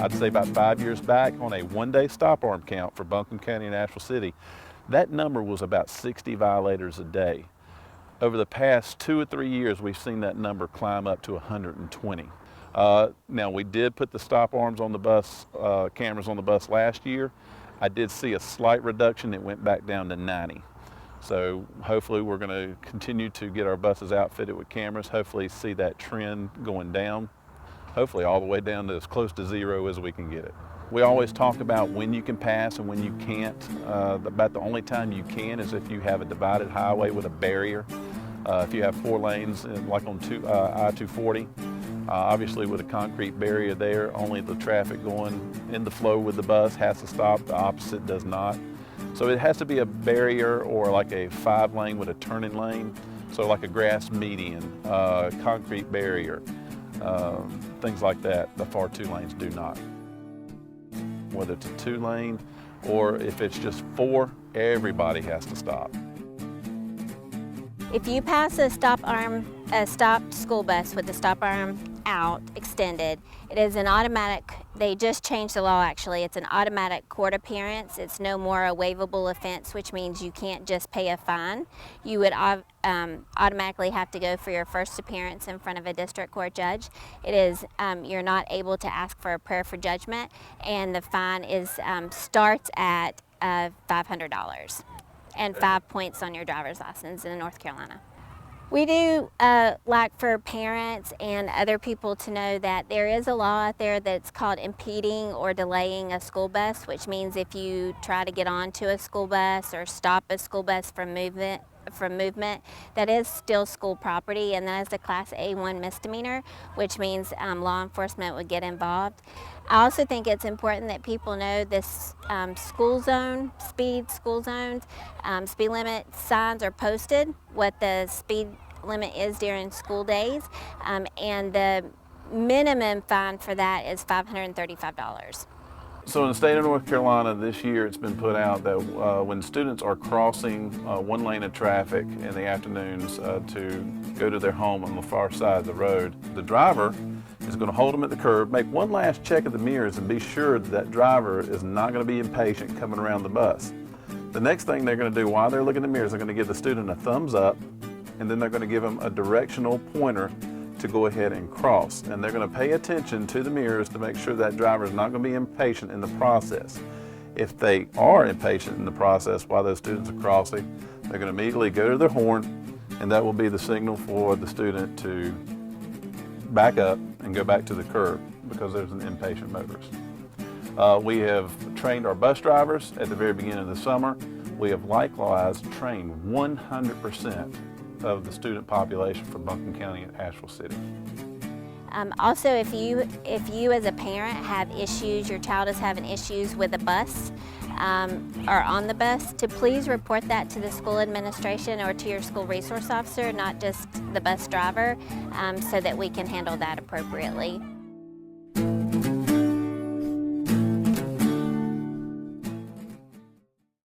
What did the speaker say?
I'd say about 5 years back, on a one-day stop arm count for Buncombe County and Asheville City, that number was about 60 violators a day. Over the past 2 or 3 years, we've seen that number climb up to 120. Now, we did put the stop arms on the bus, cameras on the bus last year. I did see a slight reduction. It went back down to 90. So hopefully we're going to continue to get our buses outfitted with cameras, hopefully see that trend going down, hopefully all the way down to as close to zero as we can get it. We always talk about when you can pass and when you can't. About the only time you can is if you have a divided highway with a barrier. If you have 4 lanes, like on I-240, obviously with a concrete barrier there, only the traffic going in the flow with the bus has to stop, the opposite does not. So it has to be a barrier or like a 5-lane with a turning lane. So like a grass median, concrete barrier, things like that. The far 2 lanes do not. Whether it's a 2-lane or if it's just 4, everybody has to stop. If you pass a stopped school bus with the stop arm out, extended, it is an automatic, they just changed the law actually, it's an automatic court appearance. It's no more a waivable offense, which means you can't just pay a fine. You would automatically have to go for your first appearance in front of a district court judge. It is, you're not able to ask for a prayer for judgment, and the fine is starts at $500 and 5 points on your driver's license in North Carolina. We do like for parents and other people to know that there is a law out there that's called impeding or delaying a school bus, which means if you try to get onto a school bus or stop a school bus from movement, that is still school property, and that is a Class A1 misdemeanor, which means law enforcement would get involved. I also think it's important that people know this school zone, school zones, speed limit signs are posted, what the speed limit is during school days, and the minimum fine for that is $535. So in the state of North Carolina this year, it's been put out that when students are crossing 1 lane of traffic in the afternoons to go to their home on the far side of the road, the driver is going to hold them at the curb, make one last check of the mirrors, and be sure that driver is not going to be impatient coming around the bus. The next thing they're going to do while they're looking in the mirrors, they're going to give the student a thumbs up, and then they're going to give them a directional pointer to go ahead and cross. And they're going to pay attention to the mirrors to make sure that driver is not going to be impatient in the process. If they are impatient in the process while those students are crossing, they're going to immediately go to their horn, and that will be the signal for the student to back up and go back to the curb because there's an impatient motorist. We have trained our bus drivers at the very beginning of the summer. We have likewise trained 100% of the student population for Buncombe County and Asheville City. Also, if you as a parent have issues, your child is having issues with a bus or on the bus, to please report that to the school administration or to your school resource officer, not just the bus driver, so that we can handle that appropriately.